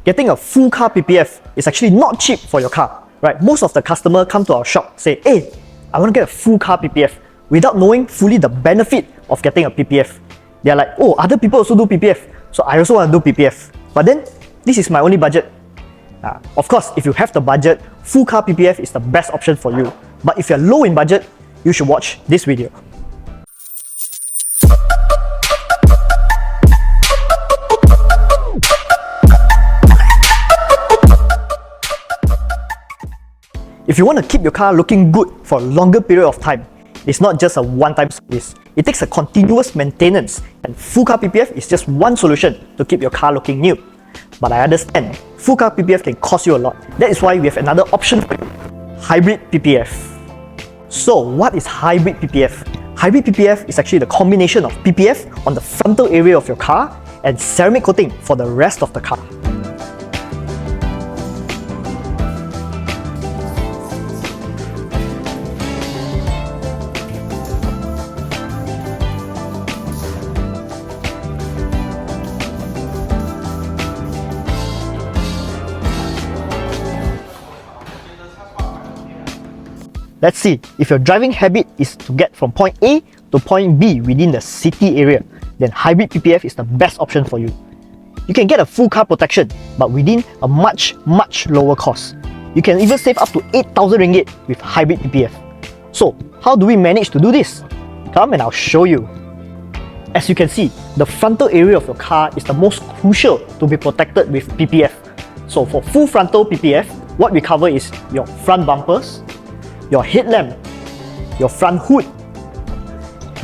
Getting a full car PPF is actually not cheap for your car, right? Most of the customer come to our shop say, hey, I want to get a full car PPF without knowing fully the benefit of getting a PPF. They're like, oh, other people also do PPF, so I also want to do PPF. But then, this is my only budget. Of course, if you have the budget, full car PPF is the best option for you. But if you're low in budget, you should watch this video. If you want to keep your car looking good for a longer period of time, it's not just a one-time service. It takes a continuous maintenance, and full car PPF is just one solution to keep your car looking new. But I understand, full car PPF can cost you a lot. That is why we have another option for you, Hybrid PPF. So what is Hybrid PPF? Hybrid PPF is actually the combination of PPF on the frontal area of your car and ceramic coating for the rest of the car. Let's see, if your driving habit is to get from point A to point B within the city area, then Hybrid PPF is the best option for you. You can get a full car protection, but within a much lower cost. You can even save up to 8,000 ringgit with Hybrid PPF. So, how do we manage to do this? Come and I'll show you. As you can see, the frontal area of your car is the most crucial to be protected with PPF. So for full frontal PPF, what we cover is your front bumpers, your headlamp, your front hood,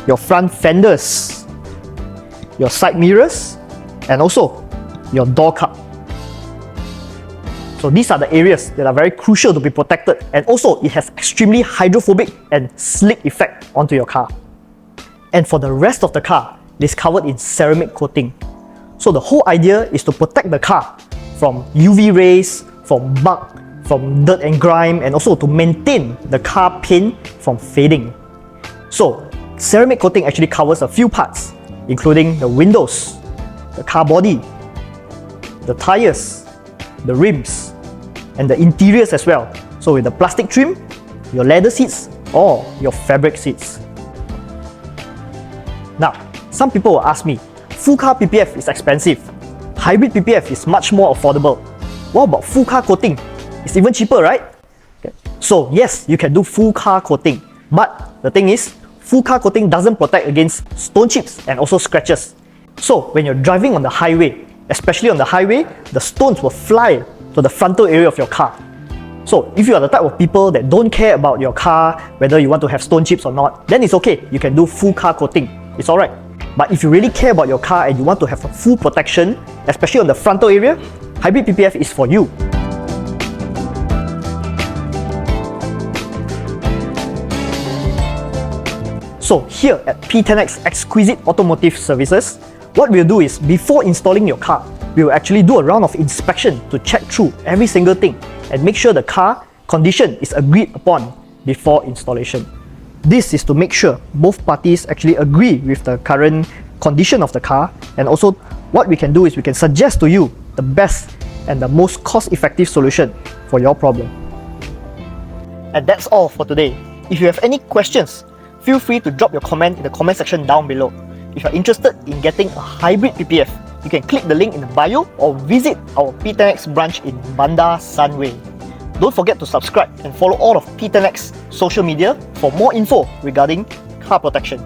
your front fenders, your side mirrors, and also your door cup. So these are the areas that are very crucial to be protected, and also it has extremely hydrophobic and slick effect onto your car. And for the rest of the car, it is covered in ceramic coating. So the whole idea is to protect the car from UV rays, from mud, from dirt and grime, and also to maintain the car paint from fading. So, ceramic coating actually covers a few parts, including the windows, the car body, the tires, the rims, and the interiors as well. So with the plastic trim, your leather seats, or your fabric seats. Now, some people will ask me, full car PPF is expensive. Hybrid PPF is much more affordable. What about full car coating? It's even cheaper, right? Okay. So yes, you can do full car coating, but the thing is, full car coating doesn't protect against stone chips and also scratches. So when you're driving on the highway, especially on the highway, the stones will fly to the frontal area of your car. So if you are the type of people that don't care about your car, whether you want to have stone chips or not, then it's okay, you can do full car coating. It's alright. But if you really care about your car and you want to have a full protection, especially on the frontal area, Hybrid PPF is for you. So here at P10X Exquisite Automotive Services, what we'll do is, before installing your car, we'll actually do a round of inspection to check through every single thing and make sure the car condition is agreed upon before installation. This is to make sure both parties actually agree with the current condition of the car, and also what we can do is we can suggest to you the best and the most cost-effective solution for your problem. And that's all for today. If you have any questions, feel free to drop your comment in the comment section down below. If you're interested in getting a Hybrid PPF, you can click the link in the bio or visit our P10X branch in Bandar, Sunway. Don't forget to subscribe and follow all of P10X social media for more info regarding car protection.